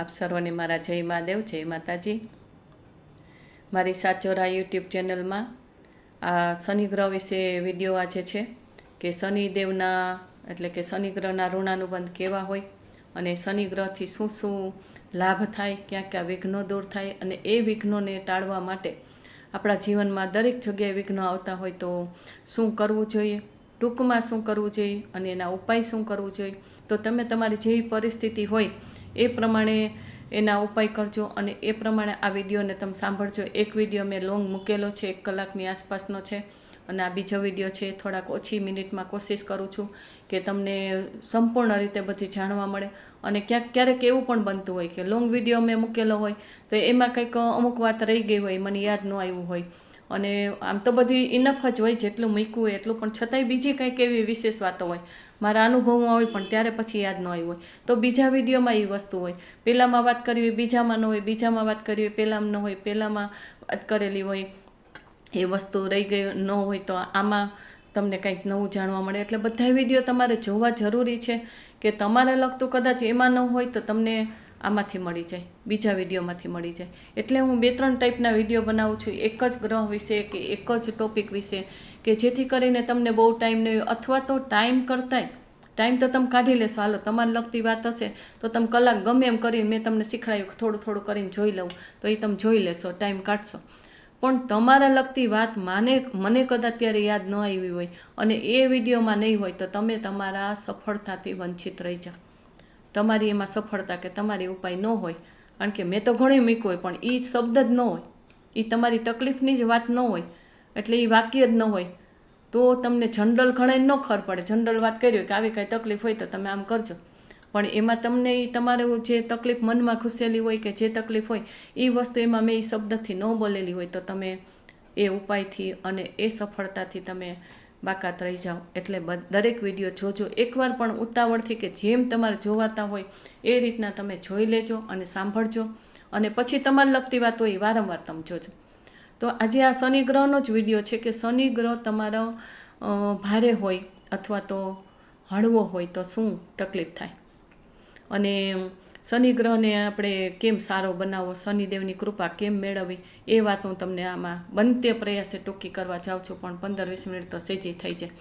આપ સર્વને મારા જય મહાદેવ, જય માતાજી। મારી સાચોરા યુટ્યુબ ચેનલમાં આ શનિ ગ્રહ વિશે વિડીયો આજે છે કે શનિદેવના એટલે કે શનિ ગ્રહના ઋણાનુબંધ કેવા હોય અને શનિ ગ્રહથી શું શું લાભ થાય, ક્યાં ક્યાં વિઘ્નો દૂર થાય અને એ વિઘ્નોને ટાળવા માટે આપણા જીવનમાં દરેક જગ્યાએ વિઘ્નો આવતા હોય તો શું કરવું જોઈએ, ટૂંકમાં શું કરવું જોઈએ અને એના ઉપાય શું કરવું જોઈએ। તો તમે તમારી જેવી પરિસ્થિતિ હોય એ પ્રમાણે એના ઉપાય કરજો અને એ પ્રમાણે આ વિડીયોને તમે સાંભળજો। એક વિડીયો મેં લોંગ મૂકેલો છે, 1 કલાકની આસપાસનો છે અને આ બીજો વિડીયો છે થોડાક ઓછી મિનિટમાં કોશિશ કરું છું કે તમને સંપૂર્ણ રીતે બધી જાણવા મળે। અને ક્યારેક એવું પણ બનતું હોય કે લોંગ વિડીયો મેં મૂકેલો હોય તો એમાં કંઈક અમુક વાત રહી ગઈ હોય, મને યાદ ન આવ્યું હોય અને આમ તો બધી ઇનફ જ હોય જેટલું મૂક્યું હોય એટલું, પણ છતાંય બીજી કંઈક એવી વિશેષ વાતો હોય મારા અનુભવમાં હોય પણ ત્યારે પછી યાદ ન આવી હોય તો બીજા વિડીયોમાં એ વસ્તુ હોય। પહેલાંમાં વાત કરવી બીજામાં ન હોય, બીજામાં વાત કરવી પહેલાંમાં ન હોય, પહેલાંમાં વાત કરેલી હોય એ વસ્તુ રહી ગઈ ન હોય તો આમાં તમને કંઈક નવું જાણવા મળે। એટલે બધા વિડીયો તમારે જોવા જરૂરી છે કે તમારે લગતું કદાચ એમાં ન હોય તો તમને આમાંથી મળી જાય, બીજા વિડીયોમાંથી મળી જાય। એટલે હું 2-3 ટાઈપના વિડીયો બનાવું છું, એક જ ગ્રહ વિશે કે એક જ ટોપિક વિશે, કે જેથી કરીને તમને બહુ ટાઈમ નહીં અથવા તો ટાઈમ કરતાંય ટાઈમ તો તમે કાઢી લેશો, હાલો તમારે લગતી વાત હશે તો તમે કલાક ગમે એમ કરીને મેં તમને શીખવાડ્યું થોડું થોડું કરીને જોઈ લઉં તો એ તમે જોઈ લેશો, ટાઈમ કાઢશો। પણ તમારા લગતી વાત મને કદાચ ત્યારે યાદ ન આવી હોય અને એ વિડીયોમાં નહીં હોય તો તમે તમારા સફળતાથી વંચિત રહી જાઓ। તમારી એમાં સફળતા કે તમારી ઉપાય ન હોય, કારણ કે મેં તો ઘણી મૂક્યું હોય પણ એ શબ્દ જ ન હોય, એ તમારી તકલીફની જ વાત ન હોય, એટલે એ વાક્ય જ ન હોય તો તમને જનરલ ઘણાને ન ખબર પડે। જનરલ વાત કરી હોય કે આવી કાંઈ તકલીફ હોય તો તમે આમ કરજો, પણ એમાં તમને એ તમારું જે તકલીફ મનમાં ઘૂસેલી હોય કે જે તકલીફ હોય એ વસ્તુ એમાં મેં એ શબ્દથી ન બોલેલી હોય તો તમે એ ઉપાયથી અને એ સફળતાથી તમે બાકાત રહી જાઓ। એટલે દરેક વિડીયો જોજો, એકવાર પણ ઉતાવળથી કે જેમ તમારે જોવાતા હોય એ રીતના તમે જોઈ લેજો અને સાંભળજો અને પછી તમારે લગતી વાત હોય એ વારંવાર તમે જોજો। તો આજે આ શનિ ગ્રહનો જ વિડીયો છે કે શનિ ગ્રહ તમારો ભારે હોય અથવા તો હળવો હોય તો શું તકલીફ થાય અને શનિ ગ્રહને આપણે કેમ સારો બનાવવો, શનિદેવની કૃપા કેમ મેળવવી એ વાત હું તમને આમાં બનતે પ્રયાસે ટૂંકી કરવા જાઉં છું, પણ 15-20 મિનિટ તો સેજી થઈ જાય।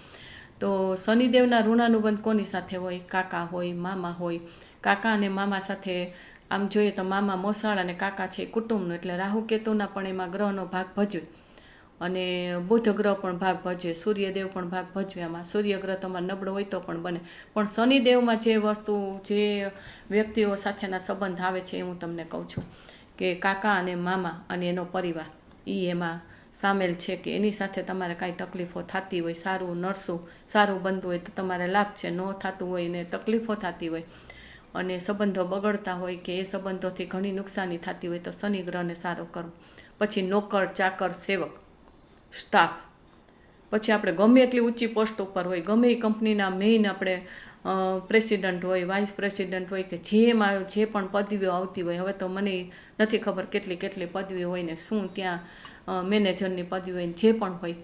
તો શનિદેવના ઋણાનુબંધ કોની સાથે હોય? કાકા હોય, મામા હોય। કાકા અને મામા સાથે આમ જોઈએ તો મામા મોસાળ અને કાકા છે કુટુંબનું, એટલે રાહુ કેતુના પણ એમાં ગ્રહનો ભાગ ભજવે અને બુધ ગ્રહ પણ ભાગ ભજવે, સૂર્યદેવ પણ ભાગ ભજવે। આમાં સૂર્ય ગ્રહ તમારે નબળો હોય તો પણ બને, પણ શનિદેવમાં જે વસ્તુ જે વ્યક્તિઓ સાથેના સંબંધ આવે છે એ હું તમને કહું છું કે કાકા અને મામા અને એનો પરિવાર એ એમાં સામેલ છે કે એની સાથે તમારે કાંઈ તકલીફો થતી હોય, સારું નરસું સારું બનતું હોય તો તમારે લાભ છે, ન થતું હોય ને તકલીફો થતી હોય અને સંબંધો બગડતા હોય કે એ સંબંધોથી ઘણી નુકસાની થતી હોય તો શનિ ગ્રહને સારો કરવો। પછી નોકર, ચાકર, સેવક, સ્ટાફ, પછી આપણે ગમે એટલી ઊંચી પોસ્ટ ઉપર હોય, ગમે એ કંપનીના મેઇન આપણે પ્રેસિડન્ટ હોય, વાઇસ પ્રેસિડન્ટ હોય કે જેમાં જે પણ પદવીઓ આવતી હોય, હવે તો મને નથી ખબર કેટલી પદવી હોય ને શું ત્યાં મેનેજરની પદવી હોય ને જે પણ હોય,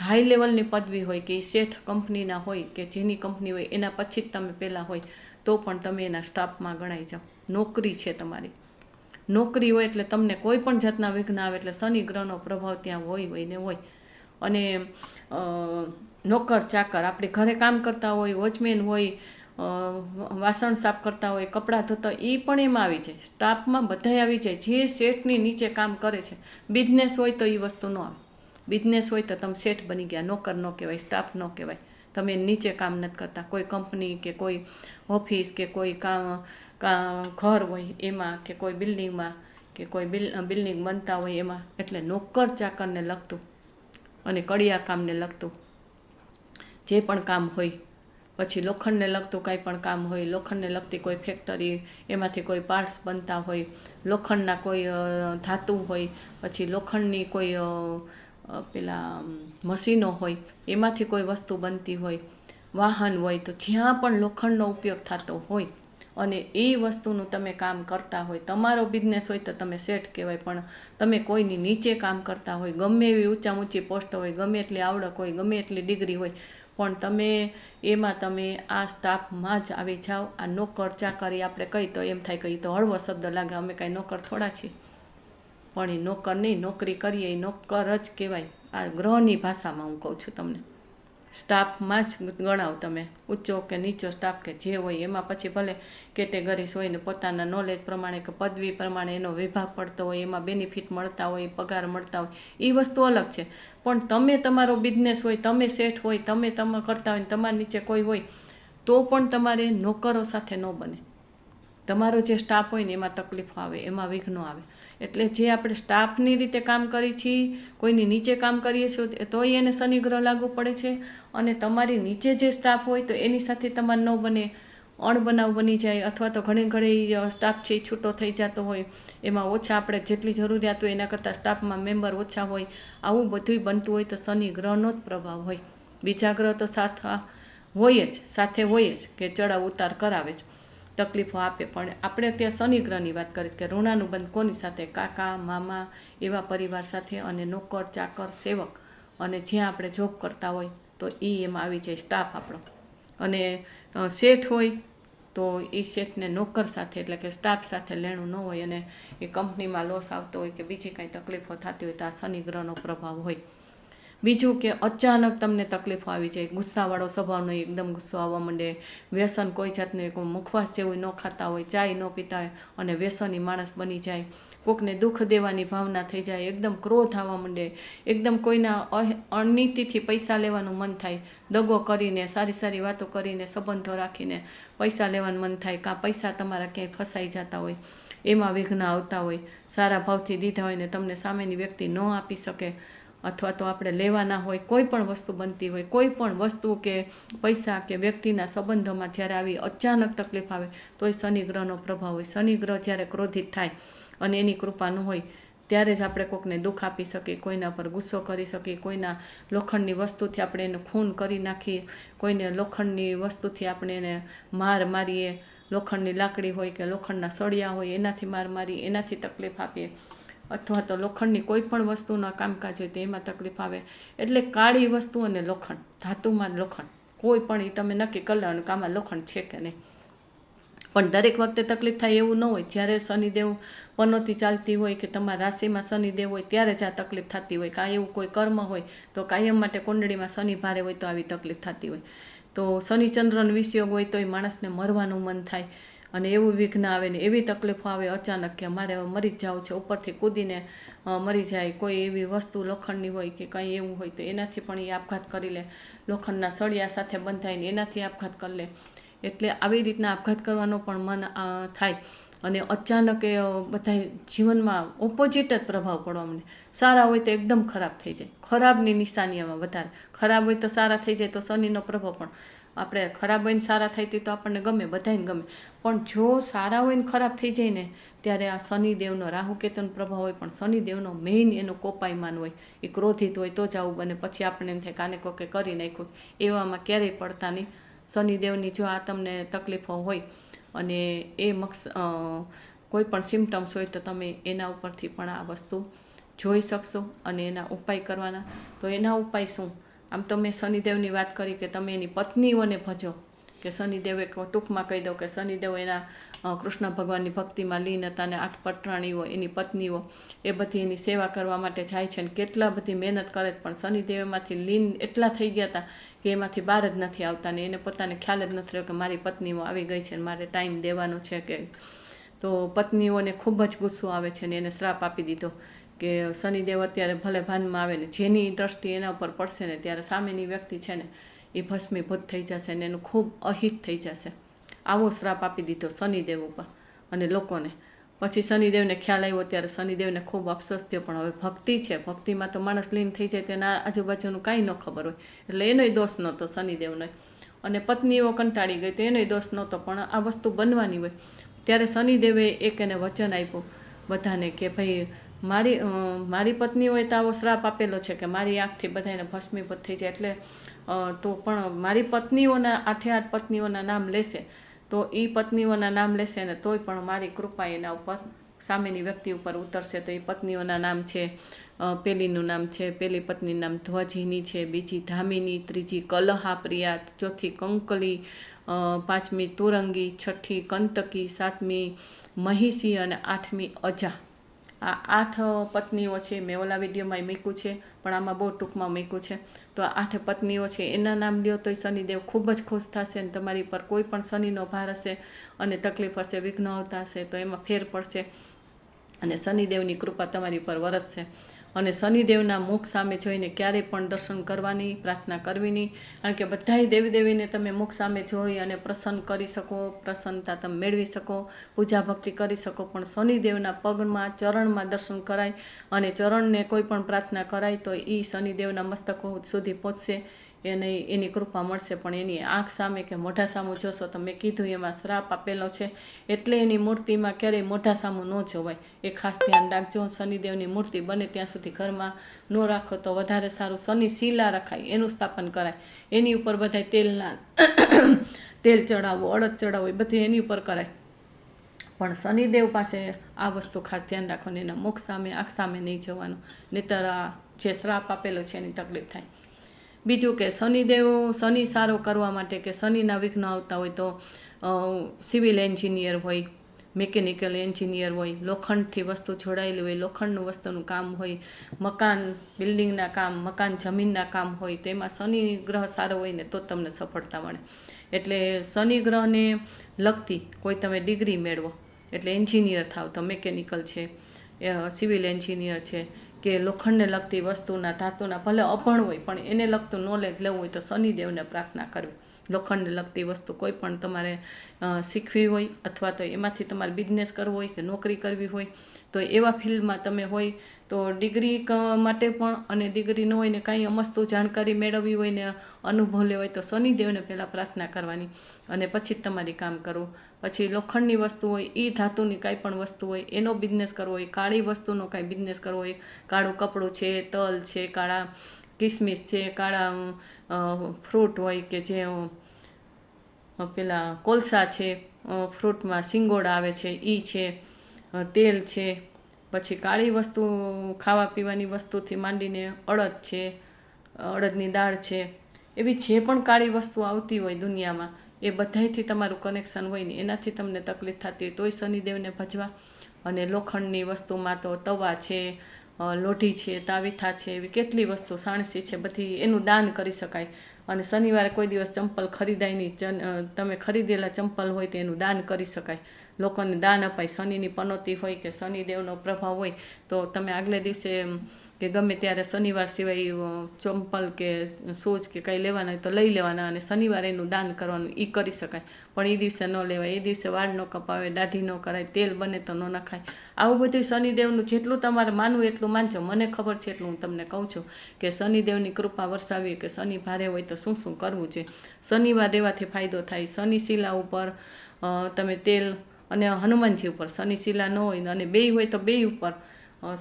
હાઈ લેવલની પદવી હોય કે શેઠ કંપનીના હોય કે જેની કંપની હોય એના પછી જ તમે પહેલાં હોય તો પણ તમે એના સ્ટાફમાં ગણાઈ જાઓ। નોકરી છે તમારી, નોકરી હોય એટલે તમને કોઈ પણ જાતના વિઘ્ન આવે એટલે શનિ ગ્રહનો પ્રભાવ ત્યાં હોય ને હોય। અને નોકર ચાકર આપણે ઘરે કામ કરતા હોય, વોચમેન હોય, વાસણ સાફ કરતા હોય, કપડાં ધોતા હોય, એ પણ એમાં આવી જાય, સ્ટાફમાં બધાય આવી જાય જે શેઠની નીચે કામ કરે છે। બિઝનેસ હોય તો એ વસ્તુ ન આવે, બિઝનેસ હોય તો તમે શેઠ બની ગયા, નોકર ન કહેવાય, સ્ટાફ ન કહેવાય, તમે નીચે કામ નથી કરતા, કોઈ કંપની કે કોઈ ઓફિસ કે કોઈ ઘર હોય એમાં કે કોઈ બિલ્ડિંગમાં કે કોઈ બિલ્ડિંગ બનતા હોય એમાં, એટલે નોકર ચાકરને લગતું અને કડિયા કામને લગતું જે પણ કામ હોય, પછી લોખંડને લગતું કાંઈ પણ કામ હોય, લોખંડને લગતી કોઈ ફેક્ટરી એમાંથી કોઈ પાર્ટ્સ બનતા હોય, લોખંડના કોઈ ધાતુ હોય, પછી લોખંડની કોઈ પેલા મશીનો હોય એમાંથી કોઈ વસ્તુ બનતી હોય, વાહન હોય, તો જ્યાં પણ લોખંડનો ઉપયોગ થતો હોય અને એ વસ્તુનું તમે કામ કરતા હોય, તમારો બિઝનેસ હોય તો તમે શેઠ કહેવાય, પણ તમે કોઈની નીચે કામ કરતા હોય, ગમે એવી ઊંચી પોસ્ટ હોય, ગમે એટલી આવડત હોય, ગમે એટલી ડિગ્રી હોય, પણ તમે આ સ્ટાફમાં જ આવી જાઓ. આ નોકર ચાકરી આપણે કહી તો એમ થાય કે એ તો હળવો શબ્દ લાગે, અમે કાંઈ નોકર થોડા છીએ, પણ એ નોકર નહીં, નોકરી કરીએ એ નોકર જ કહેવાય. આ ગ્રહની ભાષામાં હું કહું છું તમને, સ્ટાફમાં જ ગણાવ તમે, ઊંચો કે નીચો સ્ટાફ કે જે હોય એમાં. પછી ભલે કેટેગરીઝ હોય ને પોતાના નોલેજ પ્રમાણે કે પદવી પ્રમાણે એનો વિભાગ પડતો હોય, એમાં બેનિફિટ મળતા હોય, પગાર મળતા હોય, એ વસ્તુ અલગ છે. પણ તમે તમારો બિઝનેસ હોય, તમે શેઠ હોય, તમે કરતા હોય, તમારી નીચે કોઈ હોય, તો પણ તમારે નોકરો સાથે ન બને. તમારો જે સ્ટાફ હોય ને એમાં તકલીફો આવે, એમાં વિઘ્નો આવે. એટલે જે આપણે સ્ટાફની રીતે કામ કરીએ છીએ, કોઈની નીચે કામ કરીએ છીએ, તોય એને શનિ ગ્રહ લાગુ પડે છે. અને તમારી નીચે જે સ્ટાફ હોય તો એની સાથે તમારે ન બને, અણબનાવ બની જાય, અથવા તો ઘણી સ્ટાફ છે એ છૂટો થઈ જતો હોય, એમાં ઓછા આપણે જેટલી જરૂરિયાત હોય એના કરતાં સ્ટાફમાં મેમ્બર ઓછા હોય, આવું બધું બનતું હોય તો શનિ ગ્રહનો જ પ્રભાવ હોય. બીજા ગ્રહ તો સાથે હોય જ કે ચડાવ ઉતાર કરાવે જ, તકલીફો આપે. પણ આપણે ત્યાં શનિ ગ્રહની વાત કરીએ કે ઋણાનુબંધ કોની સાથે, કાકા મામા એવા પરિવાર સાથે, અને નોકર ચાકર સેવક, અને જ્યાં આપણે જોબ કરતા હોય તો એમાં આવી જાય સ્ટાફ આપણો. અને શેઠ હોય તો એ શેઠને નોકર સાથે એટલે કે સ્ટાફ સાથે લેણું ન હોય, અને એ કંપનીમાં લોસ આવતો હોય કે બીજી કાંઈ તકલીફો થતી હોય તો આ શનિ ગ્રહનો પ્રભાવ હોય. બીજું કે અચાનક તમને તકલીફો આવી જાય, ગુસ્સાવાળો સ્વભાવનો એકદમ ગુસ્સો આવવા માંડે, વ્યસન કોઈ જાતનું મુખવાસ જેવું ન ખાતા હોય, ચાય ન પીતા હોય અને વ્યસની માણસ બની જાય, કોકને દુઃખ દેવાની ભાવના થઈ જાય, એકદમ ક્રોધ આવવા માંડે, એકદમ કોઈના અનીતિથી પૈસા લેવાનું મન થાય, દગો કરીને, સારી વાતો કરીને, સંબંધો રાખીને પૈસા લેવાનું મન થાય, કાં પૈસા તમારા ક્યાંય ફસાઈ જતા હોય, એમાં વિઘ્ન આવતા હોય. સારા ભાવથી દીધા હોય ને તમને સામેની વ્યક્તિ ન આપી શકે, અથવા તો આપણે લેવાના હોય, કોઈ પણ વસ્તુ બનતી હોય, કોઈ પણ વસ્તુ કે પૈસા કે વ્યક્તિના સંબંધોમાં જ્યારે આવી અચાનક તકલીફ આવે તો એ શનિ ગ્રહનો પ્રભાવ હોય. શનિ ગ્રહ જ્યારે ક્રોધિત થાય અને એની કૃપા ન હોય ત્યારે જ આપણે કોકને દુઃખ આપી શકીએ, કોઈના પર ગુસ્સો કરી શકીએ, કોઈના લોખંડની વસ્તુથી આપણે એને ખૂન કરી નાખીએ, કોઈને લોખંડની વસ્તુથી આપણે એને મારીએ, લોખંડની લાકડી હોય કે લોખંડના સળિયા હોય એનાથી મારીએ, એનાથી તકલીફ આપીએ, અથવા તો લોખંડની કોઈ પણ વસ્તુના કામકાજ હોય તો એમાં તકલીફ આવે. એટલે કાળી વસ્તુ અને લોખંડ, ધાતુમાં લોખંડ, કોઈ પણ એ તમે નક્કી કરી લેવાનું કે આમાં લોખંડ છે કે નહીં. પણ દરેક વખતે તકલીફ થાય એવું ન હોય. જ્યારે શનિદેવ પનોતી ચાલતી હોય કે તમારા રાશિમાં શનિદેવ હોય ત્યારે જ આ તકલીફ થતી હોય. કાંઈ એવું કોઈ કર્મ હોય તો કાયમ માટે કુંડળીમાં શનિ ભારે હોય તો આવી તકલીફ થતી હોય. તો શનિચંદ્રનો વિષયોગ હોય તો એ માણસને મરવાનું મન થાય અને એવું વિઘ્ન આવે ને એવી તકલીફો આવે અચાનક કે અમારે મરી જ જવું છે, ઉપરથી કૂદીને મરી જાય. કોઈ એવી વસ્તુ લોખંડની હોય કે કંઈ એવું હોય તો એનાથી પણ એ આપઘાત કરી લે, લોખંડના સળિયા સાથે બંધાઈને એનાથી આપઘાત કરી લે. એટલે આવી રીતના આપઘાત કરવાનો પણ મન થાય. અને અચાનક એ બધા જીવનમાં ઓપોઝિટ જ પ્રભાવ પડવા માંડે. સારા હોય તો એકદમ ખરાબ થઈ જાય, ખરાબની નિશાનીમાં વધારે. ખરાબ હોય તો સારા થઈ જાય તો શનિનો પ્રભાવ પણ આપણે ખરાબ હોય ને સારા થાય તો આપણને ગમે, બધાને ગમે. પણ જો સારા હોય ને ખરાબ થઈ જાય ને ત્યારે આ શનિદેવનો રાહુકેતુનો પ્રભાવ હોય, પણ શનિદેવનો મેઇન એનો કોપાયમાન હોય, એ ક્રોધિત હોય તો જ આવું બને. પછી આપણને એમ થાય કાને કોકે કરી નાખ્યું, એવામાં ક્યારેય પડતા નહીં. શનિદેવની જો આ તમને તકલીફો હોય અને એ કોઈ પણ સિમ્ટમ્સ હોય તો તમે એના ઉપરથી પણ આ વસ્તુ જોઈ શકશો અને એના ઉપાય કરવાના. તો એના ઉપાય શું? આમ તો મેં શનિદેવની વાત કરી કે તમે એની પત્નીઓને ભજો, કે શનિદેવ એક ટૂંકમાં કહી દઉં કે શનિદેવ એના કૃષ્ણ ભગવાનની ભક્તિમાં લીન હતા અને 8 પટરાણીઓ એની પત્નીઓ એ બધી એની સેવા કરવા માટે જાય છે અને કેટલા બધી મહેનત કરે, પણ શનિદેવ એમાંથી લીન એટલા થઈ ગયા હતા કે એમાંથી બહાર જ નથી આવતા ને એને પોતાને ખ્યાલ જ નથી રહ્યો કે મારી પત્નીઓ આવી ગઈ છે અને મારે ટાઈમ દેવાનો છે કે. તો પત્નીઓને ખૂબ જ ગુસ્સો આવે છે ને એને શ્રાપ આપી દીધો કે શનિદેવ અત્યારે ભલે ભાનમાં આવે ને જેની દ્રષ્ટિ એના ઉપર પડશે ને ત્યારે સામેની વ્યક્તિ છે ને એ ભસ્મીભૂત થઈ જશે ને એનું ખૂબ અહિત થઈ જશે. આવો શ્રાપ આપી દીધો શનિદેવ ઉપર અને લોકોને. પછી શનિદેવને ખ્યાલ આવ્યો ત્યારે શનિદેવને ખૂબ અફસોસ થયો, પણ હવે ભક્તિ છે, ભક્તિમાં તો માણસ લીન થઈ જાય તેના આજુબાજુનું કાંઈ ન ખબર હોય એટલે એનોય દોષ નહોતો શનિદેવનો. અને પત્નીઓ કંટાળી ગઈ તો એનોય દોષ નહોતો, પણ આ વસ્તુ બનવાની હોય. ત્યારે શનિદેવે એક એને વચન આપ્યું બધાને કે ભાઈ મારી પત્નીઓએ તો આવો શ્રાપ આપેલો છે કે મારી આંખથી બધાને ભસ્મીભૂત થઈ જાય, એટલે તો પણ મારી પત્નીઓના 8 પત્નીઓના નામ લેશે તો એ પત્નીઓના નામ લેશે ને તોય પણ મારી કૃપા એના ઉપર સામેની વ્યક્તિ ઉપર ઉતરશે. તો એ પત્નીઓના નામ છે, પેલીનું નામ છે, પેલી પત્નીનું નામ ધ્વજીની છે, બીજી ધામિની, ત્રીજી કલહાપ્રિયા, ચોથી કંકલી, પાંચમી તુરંગી, છઠ્ઠી કંતકી, સાતમી મહિષી અને આઠમી અજા. આ 8 પત્નીઓ છે. મેં ઓલા વિડીયોમાં મૂક્યું છે, પણ આમાં બહુ ટૂંકમાં મૂક્યું છે. તો 8 પત્નીઓ છે, એના નામ લ્યો તો શનિદેવ ખૂબ જ ખુશ થશે અને તમારી પર કોઈ પણ શનિનો ભાર હશે અને તકલીફ હશે, વિઘ્ન આવતા હશે તો એમાં ફેર પડશે અને શનિદેવની કૃપા તમારી પર વરસશે. અને શનિદેવના મુખ સામે જોઈને ક્યારેય પણ દર્શન કરવાની, પ્રાર્થના કરવી નહીં. કારણ કે બધાય દેવી દેવીને તમે મુખ સામે જોઈ અને પ્રસન્ન કરી શકો, પ્રસન્નતા તમે મેળવી શકો, પૂજા ભક્તિ કરી શકો, પણ શનિદેવના પગમાં, ચરણમાં દર્શન કરાય અને ચરણને કોઈ પણ પ્રાર્થના કરાય તો એ શનિદેવના મસ્તકો સુધી પહોંચશે, એને એની કૃપા મળશે. પણ એની આંખ સામે કે મોઢા સામું જોશો તો મેં કીધું એમાં શ્રાપ આપેલો છે, એટલે એની મૂર્તિમાં ક્યારેય મોઢા સામું ન જોવાય, એ ખાસ ધ્યાન રાખજો. શનિદેવની મૂર્તિ બને ત્યાં સુધી ઘરમાં ન રાખો તો વધારે સારું. શનિ શિલા રખાય, એનું સ્થાપન કરાય, એની ઉપર બધાય તેલ ચડાવવો, અડદ ચડાવવો, એ બધું એની ઉપર કરાય. પણ શનિદેવ પાસે આ વસ્તુ ખાસ ધ્યાન રાખવાની, એના મુખ સામે, આંખ સામે નહીં જવાનું, નહીંતર આ જે શ્રાપ આપેલો છે એની તકલીફ થાય. બીજું કે શનિ સારો કરવા માટે કે શનિના વિઘ્ન આવતા હોય તો સિવિલ એન્જિનિયર હોય, મિકેનિકલ એન્જિનિયર હોય, લોખંડથી વસ્તુ જોડાયેલી હોય, લોખંડનું વસ્તુનું કામ હોય, મકાન બિલ્ડિંગના કામ, મકાન જમીનના કામ હોય, તેમાં શનિ ગ્રહ સારો હોય ને તો તમને સફળતા મળે. એટલે શનિ ગ્રહને લગતી કોઈ તમે ડિગ્રી મેળવો, એટલે એન્જિનિયર થાવ તો મિકેનિકલ છે, સિવિલ એન્જિનિયર છે, કે લોખંડને લગતી વસ્તુના, ધાતુના, ભલે અભણ હોય પણ એને લગતું નોલેજ લેવું હોય તો શનિદેવને પ્રાર્થના કરવી. લોખંડને લગતી વસ્તુ કોઈ પણ તમારે શીખવી હોય અથવા તો એમાંથી તમારે બિઝનેસ કરવો હોય કે નોકરી કરવી હોય તો એવા ફિલ્ડમાં તમે હોય તો ડિગ્રી માટે પણ, અને ડિગ્રી ન હોય ને કાંઈ અમસ્તું જાણકારી મેળવવી હોય ને અનુભવ લેવો હોય તો શનિદેવને પહેલાં પ્રાર્થના કરવાની અને પછી જ તમારી કામ કરવું. પછી લોખંડની વસ્તુ હોય, એ ધાતુની કાંઈ પણ વસ્તુ હોય એનો બિઝનેસ કરવો હોય, કાળી વસ્તુનો કાંઈ બિઝનેસ કરવો હોય, કાળું કપડું છે, તલ છે, કાળા કિસમિસ છે, કાળા ફ્રૂટ હોય કે જે પેલા કોલસા છે, ફ્રૂટમાં સિંગોડા આવે છે એ છે, તેલ છે, પછી કાળી વસ્તુ ખાવા પીવાની વસ્તુથી માંડીને અડદ છે, અડદની દાળ છે, એવી જે પણ કાળી વસ્તુ આવતી હોય દુનિયામાં એ બધાયથી તમારું કનેક્શન હોય ને એનાથી તમને તકલીફ થતી હોય તોય શનિદેવને ભજવા. અને લોખંડની વસ્તુમાં તો તવા છે, લોઢી છે, તાવીથા છે, એવી કેટલી વસ્તુ, સાણસી છે, બધી એનું દાન કરી શકાય. અને શનિવારે કોઈ દિવસ ચંપલ ખરીદાય નહીં, તમે ખરીદેલા ચંપલ હોય તો એનું દાન કરી શકાય, લોકોને દાન અપાય. શનિની પનોતી હોય કે શનિદેવનો પ્રભાવ હોય તો તમે આગલે દિવસે કે ગમે ત્યારે શનિવાર સિવાય ચંપલ કે શૂઝ કે કંઈ લેવાના હોય તો લઈ લેવાના અને શનિવારે એનું દાન કરવાનું, એ કરી શકાય. પણ એ દિવસે ન લેવાય, એ દિવસે વાળ ન કપાવે, દાઢી ન કરાય, તેલ બને તો ન નખાય. આવું બધું શનિદેવનું જેટલું તમારે માનવું એટલું માનજો. મને ખબર છે એટલું હું તમને કહું છું કે શનિદેવની કૃપા વરસાવી કે શનિ ભારે હોય તો શું શું કરવું છે. શનિવાર રહેવાથી ફાયદો થાય. શનિ શિલા ઉપર તમે તેલ, અને હનુમાનજી ઉપર શનિ શિલા ન હોય અને બેય હોય તો બેય ઉપર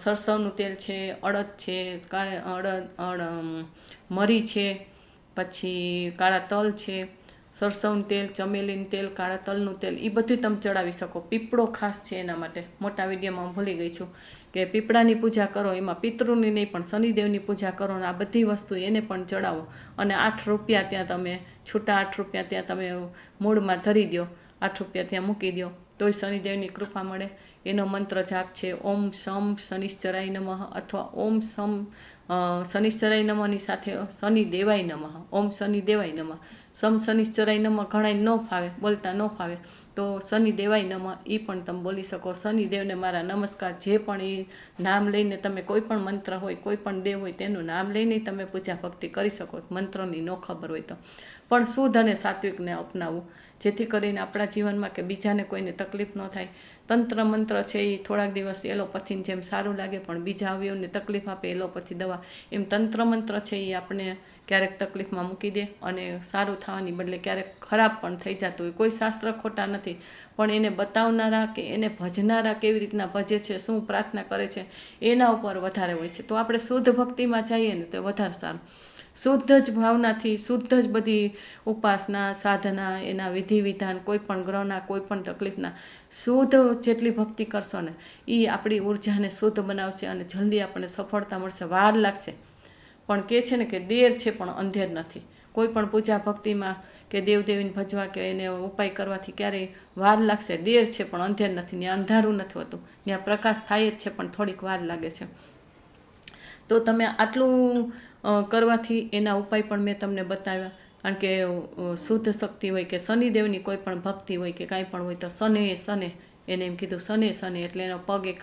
સરસવનું તેલ છે, અડદ છે, મરી છે, પછી કાળા તલ છે, સરસવનું તેલ, ચમેલીનું તેલ, કાળા તલનું તેલ, એ બધું તમે ચડાવી શકો. પીપળો ખાસ છે એના માટે, મોટા વિડીયોમાં હું ભૂલી ગઈ છું કે પીપળાની પૂજા કરો, એમાં પિતૃની નહીં પણ શનિદેવની પૂજા કરો અને આ બધી વસ્તુ એને પણ ચડાવો. અને 8 રૂપિયા ત્યાં તમે છૂટા 8 રૂપિયા ત્યાં તમે મૂળમાં ધરી દો, 8 રૂપિયા ત્યાં મૂકી દો તોય શનિદેવની કૃપા મળે. એનો મંત્ર જાપ છે ઓમ શમ શનિશ્ચરાય નમઃ અથવા ઓમ શમ શનિશ્ચરાય નમઃની સાથે શનિ દેવાય નમઃ, ઓમ શનિ દેવાય નમઃ. સમ શનિશ્ચરાય નમઃ ઘણાય ન ફાવે, બોલતા ન ફાવે તો શનિ દેવાય નમઃ એ પણ તમે બોલી શકો. શનિદેવને મારા નમસ્કાર. જે પણ એ નામ લઈને તમે કોઈ પણ મંત્ર હોય, કોઈ પણ દેવ હોય તેનું નામ લઈને તમે પૂજા ભક્તિ કરી શકો. મંત્રની ન ખબર હોય તો પણ શુદ્ધ અને સાત્વિકને અપનાવવું, જેથી કરીને આપણા જીવનમાં કે બીજાને કોઈને તકલીફ ન થાય. તંત્ર મંત્ર છે એ થોડાક દિવસ એલોપથીની જેમ સારું લાગે પણ બીજા અવયવને તકલીફ આપે એલોપથી દવા, એમ તંત્ર મંત્ર છે એ આપણે ક્યારેક તકલીફમાં મૂકી દે અને સારું થવાની બદલે ક્યારેક ખરાબ પણ થઈ જતું હોય. કોઈ શાસ્ત્ર ખોટા નથી પણ એને બતાવનારા કે એને ભજનારા કેવી રીતના ભજે છે, શું પ્રાર્થના કરે છે એના ઉપર વધારે હોય છે. તો આપણે શુદ્ધ ભક્તિમાં જઈએ ને તો વધારે સારું. શુદ્ધ જ ભાવનાથી, શુદ્ધ જ બધી ઉપાસના, સાધના, એના વિધિ વિધાન, કોઈ પણ ગ્રહના, કોઈ પણ તકલીફના શુદ્ધ જેટલી ભક્તિ કરશો ને એ આપણી ઉર્જાને શુદ્ધ બનાવશે અને જલ્દી આપણને સફળતા મળશે. વાર લાગશે પણ કહે છે ને કે દેર છે પણ અંધેર નથી. કોઈ પણ પૂજા ભક્તિમાં કે દેવદેવીને ભજવા કે એને ઉપાય કરવાથી ક્યારેય વાર લાગશે, દેર છે પણ અંધેર નથી. ત્યાં અંધારું નથી હોતું, ત્યાં પ્રકાશ થાય જ છે પણ થોડીક વાર લાગે છે. તો તમે આટલું કરવાથી એના ઉપાય પણ મેં તમને બતાવ્યા. કારણ કે શુદ્ધ શક્તિ હોય કે શનિદેવની કોઈ પણ ભક્તિ હોય કે કાંઈ પણ હોય તો શને એને એમ કીધું શને એટલે એનો પગ એક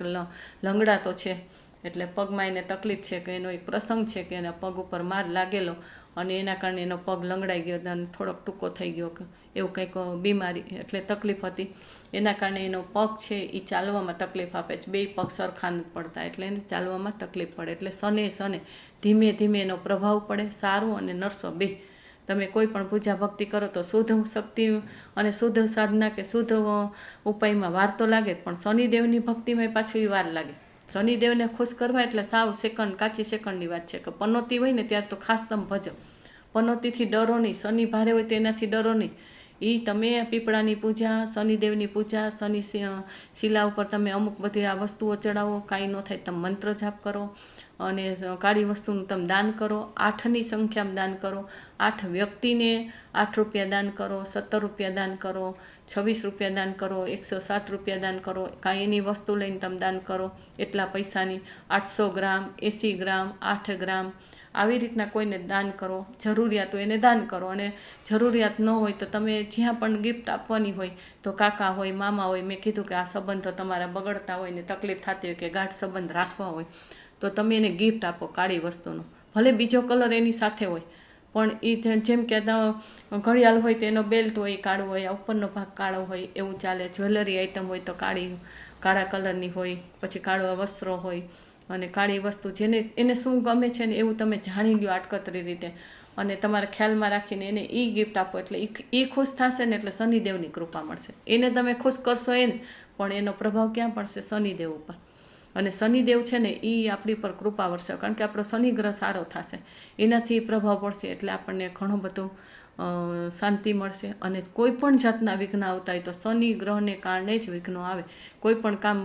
લંગડાતો છે, એટલે પગમાં એને તકલીફ છે કે એનો એક પ્રસંગ છે કે એના પગ ઉપર માર લાગેલો અને એના કારણે એનો પગ લંગડાઈ ગયો અને થોડોક ટૂંકો થઈ ગયો, એવું કંઈક બીમારી એટલે તકલીફ હતી. એના કારણે એનો પગ છે એ ચાલવામાં તકલીફ આપે છે. 2 પગ સરખા નથી પડતા એટલે એને ચાલવામાં તકલીફ પડે. એટલે શને ધીમે ધીમે એનો પ્રભાવ પડે. સારું અને નરસો બે તમે કોઈ પણ પૂજા ભક્તિ કરો તો શુદ્ધ શક્તિ અને શુદ્ધ સાધના કે શુદ્ધ ઉપાયમાં વાર તો લાગે, પણ શનિદેવની ભક્તિમાં પાછું વાર લાગે. શનિદેવને ખુશ કરવા એટલે સાવ સેકન્ડ, કાચી સેકન્ડની વાત છે. કે પનોતી હોય ને ત્યારે તો ખાસ તમે ભજો, પનોતીથી ડરો નહીં. શનિ ભારે હોય તો એનાથી ડરો નહીં. એ તમે પીપળાની પૂજા, શનિદેવની પૂજા, શનિ શિલા ઉપર તમે અમુક બધી આ વસ્તુઓ ચડાવો, કાંઈ ન થાય તમે મંત્ર જાપ કરો અને કાળી વસ્તુનું તમે દાન કરો. 8ની સંખ્યામાં દાન કરો. 8 વ્યક્તિને 8 રૂપિયા દાન કરો, 17 રૂપિયા દાન કરો, 26 રૂપિયા દાન કરો, 107 રૂપિયા દાન કરો. કાંઈ એની વસ્તુ લઈને તમે દાન કરો એટલા પૈસાની. 800 ગ્રામ, 80 ગ્રામ, 8 ગ્રામ આવી રીતના કોઈને દાન કરો. જરૂરિયાત હોય એને દાન કરો, અને જરૂરિયાત ન હોય તો તમે જ્યાં પણ ગિફ્ટ આપવાની હોય તો કાકા હોય, મામા હોય, મેં કીધું કે આ સંબંધો તમારા બગડતા હોય ને તકલીફ થતી હોય કે ગાઢ સંબંધ રાખવા હોય તો તમે એને ગિફ્ટ આપો કાળી વસ્તુનો. ભલે બીજો કલર એની સાથે હોય પણ એ જેમ કે ઘડિયાળ હોય તો એનો બેલ્ટ હોય કાળો હોય, ઉપરનો ભાગ કાળો હોય એવું ચાલે. જ્વેલરી આઈટમ હોય તો કાળા કલરની હોય, પછી કાળા વસ્ત્રો હોય અને કાળી વસ્તુ જેને એને શું ગમે છે ને એવું તમે જાણી લ્યો આટકતરી રીતે અને તમારા ખ્યાલમાં રાખીને એને એ ગિફ્ટ આપો. એટલે એ ખુશ થશે ને એટલે શનિદેવની કૃપા મળશે. એને તમે ખુશ કરશો એને, પણ એનો પ્રભાવ ક્યાં પડશે? શનિદેવ ઉપર. અને શનિદેવ છે ને એ આપણી પર કૃપા વરસે, કારણ કે આપણો શનિ ગ્રહ સારો થશે, એનાથી પ્રભાવ પડશે. એટલે આપણને ઘણું બધું શાંતિ મળશે. અને કોઈ પણ જાતના વિઘ્ન આવતા હોય તો શનિ ગ્રહને કારણે જ વિઘ્નો આવે. કોઈ પણ કામ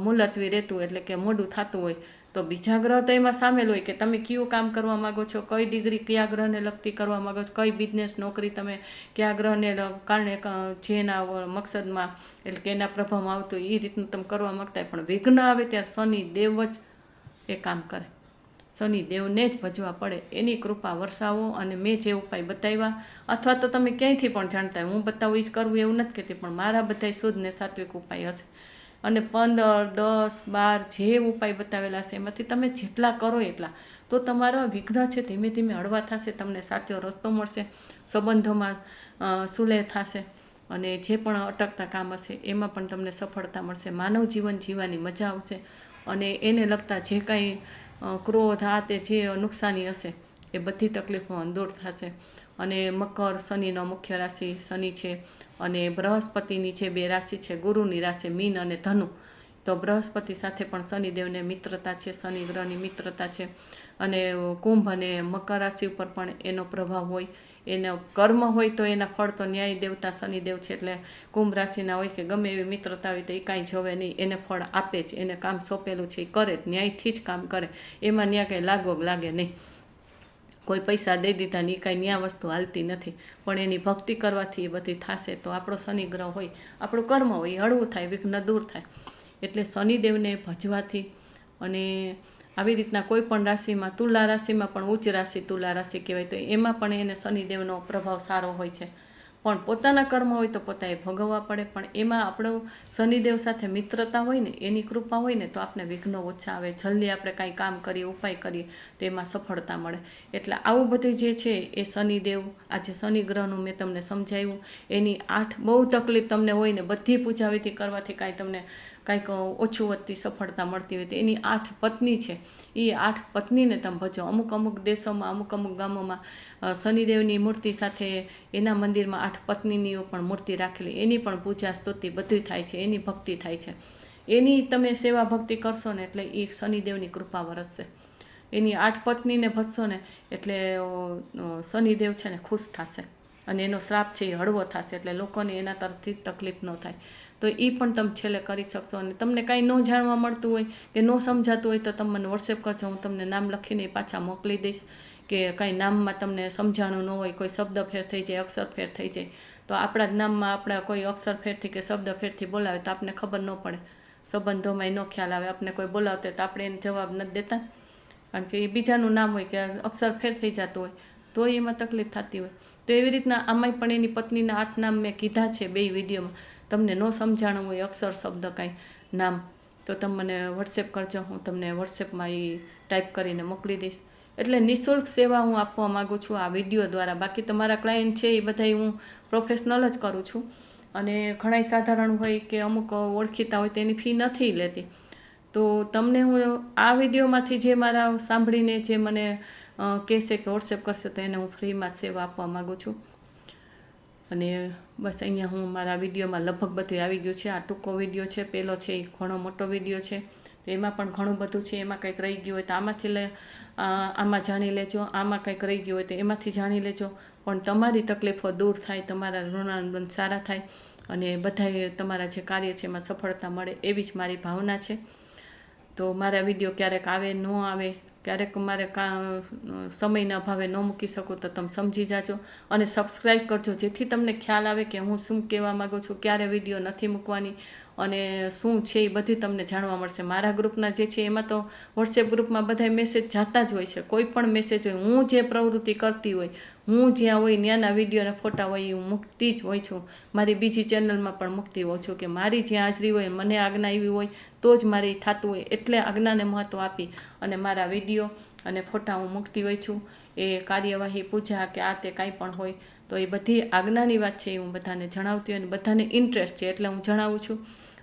મુલતવી રહેતું એટલે કે મોડું થતું હોય તો બીજા ગ્રહ તો એમાં સામેલ હોય કે તમે કયું કામ કરવા માગો છો, કઈ ડિગ્રી કયા ગ્રહને લગતી કરવા માગો છો, કઈ બિઝનેસ નોકરી તમે કયા ગ્રહને કારણે જેના મકસદમાં એટલે કે એના પ્રભાવમાં આવતું એ રીતનું તમે કરવા માગતા હોય. પણ વિઘ્ન આવે ત્યારે શનિ દેવ જ એ કામ કરે. શનિ દેવને જ ભજવા પડે. એની કૃપા વરસાવો. અને મેં જે ઉપાય બતાવ્યા અથવા તો તમે ક્યાંયથી પણ જાણતા હોય, હું બતાવું એ જ કરવું એવું નથી કહેતી, પણ મારા બધા શુદ્ધ ને સાત્વિક ઉપાય હશે. અને 15, 10, 12 જે ઉપાય બતાવેલા છે એમાંથી તમે જેટલા કરો એટલા તો તમારા વિઘ્ન છે ધીમે ધીમે હળવા થશે. તમને સાચો રસ્તો મળશે, સંબંધોમાં સુલેહ થશે અને જે પણ અટકતા કામ હશે એમાં પણ તમને સફળતા મળશે. માનવ જીવન જીવવાની મજા આવશે અને એને લગતા જે કાંઈ ક્રોધ આ તે જે નુકસાની હશે એ બધી તકલીફો દૂર થશે. અને મકર શનિનો મુખ્ય રાશિ શનિ છે અને બૃહસ્પતિની જે 2 રાશિ છે, ગુરુની રાશિ મીન અને ધનુ, તો બૃહસ્પતિ સાથે પણ શનિદેવને મિત્રતા છે, શનિ ગ્રહની મિત્રતા છે. અને કુંભ અને મકર રાશિ ઉપર પણ એનો પ્રભાવ હોય. એનો કર્મ હોય તો એના ફળ તો ન્યાય દેવતા શનિદેવ છે, એટલે કુંભ રાશિના હોય કે ગમે એવી મિત્રતા હોય તો એ કાંઈ જોવે નહીં, એને ફળ આપે જ. એને કામ સોંપેલું છે એ કરે જ, ન્યાયથી જ કામ કરે. એમાં ત્યાં કંઈ લાગવગ લાગે નહીં. કોઈ પૈસા દઈ દીધા ને એ કાંઈ ન્યા વસ્તુ હાલતી નથી, પણ એની ભક્તિ કરવાથી એ બધી થશે. તો આપણો શનિ ગ્રહ હોય, આપણું કર્મ હોય એ હળવું થાય, વિઘ્ન દૂર થાય. એટલે શનિદેવને ભજવાથી અને આવી રીતના કોઈ પણ રાશિમાં, તુલા રાશિમાં પણ ઉચ્ચ રાશિ તુલા રાશિ કહેવાય, તો એમાં પણ એને શનિદેવનો પ્રભાવ સારો હોય છે. પણ પોતાના કર્મ હોય તો પોતાએ ભોગવવા પડે. પણ એમાં આપણો શનિદેવ સાથે મિત્રતા હોય ને, એની કૃપા હોય ને તો આપણે વિઘ્નો ઓછા આવે. જલ્દી આપણે કાંઈ કામ કરીએ, ઉપાય કરીએ તો એમાં સફળતા મળે. એટલે આવું બધું જે છે એ શનિદેવ, આજે શનિ ગ્રહનું મેં તમને સમજાવ્યું. એની 8 બહુ તકલીફ તમને હોય ને બધી પૂજા વિધિ કરવાથી કાંઈ તમને કાંઈક ઓછું વધતી સફળતા મળતી હોય તો એની 8 પત્ની છે, એ 8 પત્નીને તમે ભજો. અમુક દેશોમાં, અમુક ગામોમાં શનિદેવની મૂર્તિ સાથે એના મંદિરમાં 8 પત્નીની પણ મૂર્તિ રાખેલી, એની પણ પૂજા સ્તુતિ બધું થાય છે, એની ભક્તિ થાય છે. એની તમે સેવા ભક્તિ કરશો ને એટલે એ શનિદેવની કૃપા વરસશે. એની 8 પત્નીને ભજશો ને એટલે શનિદેવ છે ને ખુશ થશે અને એનો શ્રાપ છે એ હળવો થશે, એટલે લોકોને એના તરફથી તકલીફ ન થાય. તો એ પણ તમે છેલ્લે કરી શકશો. અને તમને કાંઈ ન જાણવા મળતું હોય કે ન સમજાતું હોય તો તમે મને વોટ્સએપ કરજો, હું તમને નામ લખીને પાછા મોકલી દઈશ. કે કાંઈ નામમાં તમને સમજાણું ન હોય, કોઈ શબ્દ ફેર થઈ જાય, અક્ષર ફેર થઈ જાય, તો આપણા જ નામમાં આપણા કોઈ અક્ષર ફેરથી કે શબ્દ ફેરથી બોલાવે તો આપને ખબર ન પડે, સંબંધોમાં ન ખ્યાલ આવે. આપણે કોઈ બોલાવते તો આપણે એને જવાબ નથી દેતા, કારણ કે એ બીજાનું નામ હોય કે અક્ષર ફેર થઈ જતું હોય તો એમાં તકલીફ થતી હોય. તો એવી રીતના આમાંય પણ એની પત્નીના 8 નામ મેં કીધા છે 2 વિડીયોમાં. તમને ન સમજાણું હોય અક્ષર શબ્દ કાંઈ નામ તો તમે મને વોટ્સએપ કરજો, હું તમને વોટ્સએપમાં એ ટાઈપ કરીને મોકલી દઈશ. એટલે નિઃશુલ્ક સેવા હું આપવા માગું છું આ વિડીયો દ્વારા. બાકી તમારા ક્લાયન્ટ છે એ બધા હું પ્રોફેશનલ જ કરું છું, અને ઘણાય સાધારણ હોય કે અમુક ઓળખીતા હોય તેની ફી નથી લેતી. તો તમને હું આ વિડીયોમાંથી જે મારા સાંભળીને જે મને કહેશે કે વોટ્સએપ કરશે તો એને હું ફ્રીમાં સેવા આપવા માગું છું. અને બસ અહીંયા હું મારા વિડીયોમાં લગભગ બધું આવી ગયું છે. આ ટૂંકો વિડીયો છે, પહેલો છે એ ઘણો મોટો વિડીયો છે, તો એમાં પણ ઘણું બધું છે. એમાં કંઈક રહી ગયું હોય તો આમાંથી આમાં જાણી લેજો, આમાં કંઈક રહી ગયું હોય તો એમાંથી જાણી લેજો. પણ તમારી તકલીફો દૂર થાય, તમારા ઋણાનુબંધ સારા થાય અને બધાએ તમારા જે કાર્ય છે એમાં સફળતા મળે એવી જ મારી ભાવના છે. તો મારા વિડીયો ક્યારેક આવે ન આવે, ક્યારેક મારે સમયના અભાવે ન મૂકી શકું તો તમે સમજી જાજો અને સબસ્ક્રાઈબ કરજો, જેથી તમને ખ્યાલ આવે કે હું શું કહેવા માગું છું, ક્યારે વિડીયો નથી મૂકવાની અને શું છે એ બધું તમને જાણવા મળશે. મારા ગ્રુપના જે છે એમાં તો વોટ્સએપ ગ્રુપમાં બધા મેસેજ જતા જ હોય છે, કોઈ પણ મેસેજ હોય, હું જે પ્રવૃત્તિ કરતી હોય, હું જ્યાં હોય ત્યાંના વિડીયો અને ફોટા હોય એ હું મૂકતી જ હોય છું. મારી બીજી ચેનલમાં પણ મૂકતી હોઉં છું કે મારી જ્યાં હાજરી હોય, મને આજ્ઞા એવી હોય તો જ મારે થતું હોય, એટલે આજ્ઞાને મહત્ત્વ આપી અને મારા વિડીયો અને ફોટા હું મૂકતી હોય છું. એ કાર્યવાહી, પૂજા કે આ તે કાંઈ પણ હોય તો એ બધી આજ્ઞાની વાત છે એ હું બધાને જણાવતી હોય અને બધાને ઇન્ટરેસ્ટ છે એટલે હું જણાવું છું.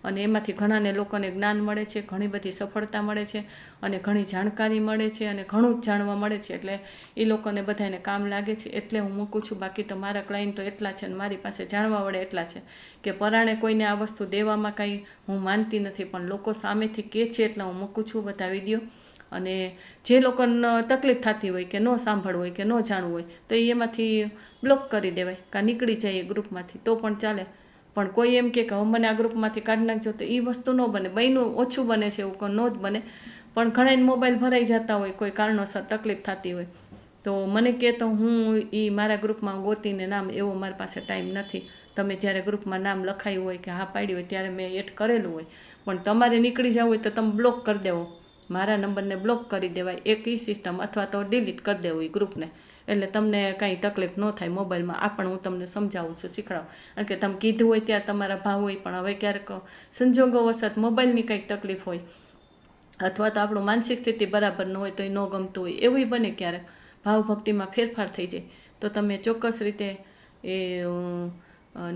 અને એમાંથી ઘણાને લોકોને જ્ઞાન મળે છે, ઘણી બધી સફળતા મળે છે અને ઘણી જાણકારી મળે છે અને ઘણું જ જાણવા મળે છે, એટલે એ લોકોને બધાને કામ લાગે છે એટલે હું મૂકું છું. બાકી તો મારા ક્લાયન્ટ તો એટલા છે અને મારી પાસે જાણવા વળે એટલા છે કે પરાણે કોઈને આ વસ્તુ દેવામાં કાંઈ હું માનતી નથી, પણ લોકો સામેથી કહે છે એટલે હું મૂકું છું બધા વિડીયો. અને જે લોકોને તકલીફ થતી હોય કે ન સાંભળવું હોય કે ન જાણવું હોય તો એમાંથી બ્લોક કરી દેવાય, કાં નીકળી જાય એ ગ્રુપમાંથી તો પણ ચાલે. પણ કોઈ એમ કે હવે મને આ ગ્રુપમાંથી કાઢી નાખજો તો એ વસ્તુ ન બને. બન્યું ઓછું બને છે, એવું ન જ બને, પણ ઘણા મોબાઈલ ભરાઈ જતા હોય, કોઈ કારણોસર તકલીફ થતી હોય તો મને કહે તો હું એ મારા ગ્રુપમાં ગોતીને નામ, એવો મારી પાસે ટાઈમ નથી. તમે જ્યારે ગ્રુપમાં નામ લખાયું હોય કે હા પાડ્યું હોય ત્યારે મેં એડ કરેલું હોય, પણ તમારે નીકળી જવું હોય તો તમે બ્લોક કરી દેવો, મારા નંબરને બ્લોક કરી દેવાય એક ઈ સિસ્ટમ, અથવા તો ડિલીટ કરી દેવું એ ગ્રુપને, એટલે તમને કાંઈ તકલીફ ન થાય મોબાઈલમાં. આ પણ હું તમને સમજાવું છું, શીખડાવું, કારણ કે તમે કીધું હોય ત્યારે તમારા ભાવ હોય, પણ હવે ક્યારેક સંજોગોવશત મોબાઈલની કંઈક તકલીફ હોય અથવા તો આપણું માનસિક સ્થિતિ બરાબર ન હોય તો એ ન ગમતું હોય, એવું બને ક્યારેક ભાવ ભક્તિમાં ફેરફાર થઈ જાય તો તમે ચોક્કસ રીતે એ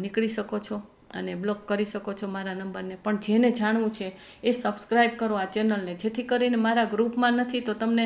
નીકળી શકો છો અને બ્લોક કરી શકો છો મારા નંબરને. પણ જેને જાણવું છે એ સબસ્ક્રાઈબ કરો આ ચેનલને, જેથી કરીને મારા ગ્રુપમાં નથી તો તમને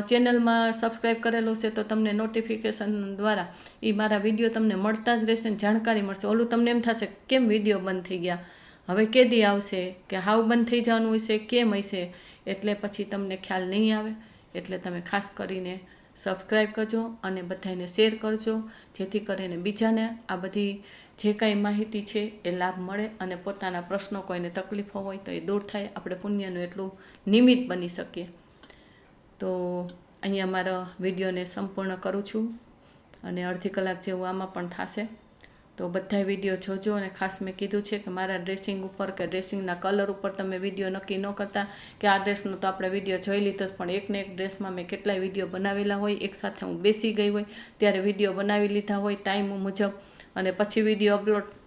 ચેનલમાં સબસ્ક્રાઈબ કરેલું છે તો તમને નોટિફિકેશન દ્વારા એ મારા વિડીયો તમને મળતા જ રહેશે ને જાણકારી મળશે. ઓલું તમને એમ થશે કેમ વિડીયો બંધ થઈ ગયા, હવે કેદી આવશે, કે હાવ બંધ થઈ જવાનું હશે, કેમ હશે, એટલે પછી તમને ખ્યાલ નહીં આવે. એટલે તમે ખાસ કરીને સબસ્ક્રાઈબ કરજો અને બધાને શેર કરજો, જેથી કરીને બીજાને આ બધી જે કાંઈ માહિતી છે એ લાભ મળે અને પોતાના પ્રશ્નો, કોઈને તકલીફો હોય તો એ દૂર થાય, આપણે પુણ્યનું એટલું નિમિત્ત બની શકીએ. તો અહીંયા મારા વિડીયોને સંપૂર્ણ કરું છું અને અડધી કલાક જેવું આમાં પણ થશે. તો બધા વિડીયો જોજો અને ખાસ મેં કીધું છે કે મારા ડ્રેસિંગ ઉપર કે ડ્રેસિંગના કલર ઉપર તમે વિડીયો નક્કી ન કરતા કે આ ડ્રેસનો તો આપણે વિડીયો જોઈ લીધો જ, પણ એકને એક ડ્રેસમાં મેં કેટલાય વિડીયો બનાવેલા હોય, એકસાથે હું બેસી ગઈ હોય ત્યારે વિડીયો બનાવી લીધા હોય ટાઈમ મુજબ, અને પછી વિડીયો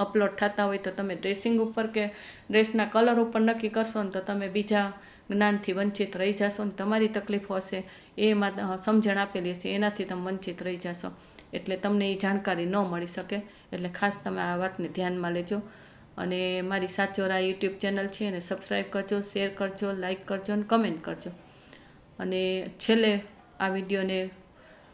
અપલોડ થતા હોય તો તમે ડ્રેસિંગ ઉપર કે ડ્રેસના કલર ઉપર નક્કી કરશો ને તો તમે બીજા જ્ઞાનથી વંચિત રહી જશો ને તમારી તકલીફો હશે એમાં સમજણ આપેલી હશે એનાથી તમે વંચિત રહી જશો, એટલે તમને એ જાણકારી ન મળી શકે. એટલે ખાસ તમે આ વાતને ધ્યાનમાં લેજો. અને મારી સાચો રાહ યુટ્યુબ ચેનલ છે એને સબસ્ક્રાઈબ કરજો, શેર કરજો, લાઈક કરજો અને કમેન્ટ કરજો. અને છેલ્લે આ વિડીયોને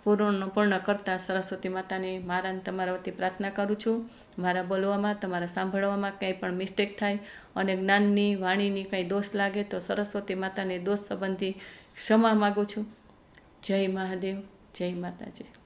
પૂર્ણ કરતાં સરસ્વતી માતાને મારા તમારા વતી પ્રાર્થના કરું છું. મારા બોલવામાં, તમારા સાંભળવામાં કંઈ પણ મિસ્ટેક થાય અને જ્ઞાનની વાણીની કંઈ દોષ લાગે તો સરસ્વતી માતાને દોષ સંબંધી ક્ષમા માગું છું. જય મહાદેવ, જય માતાજી.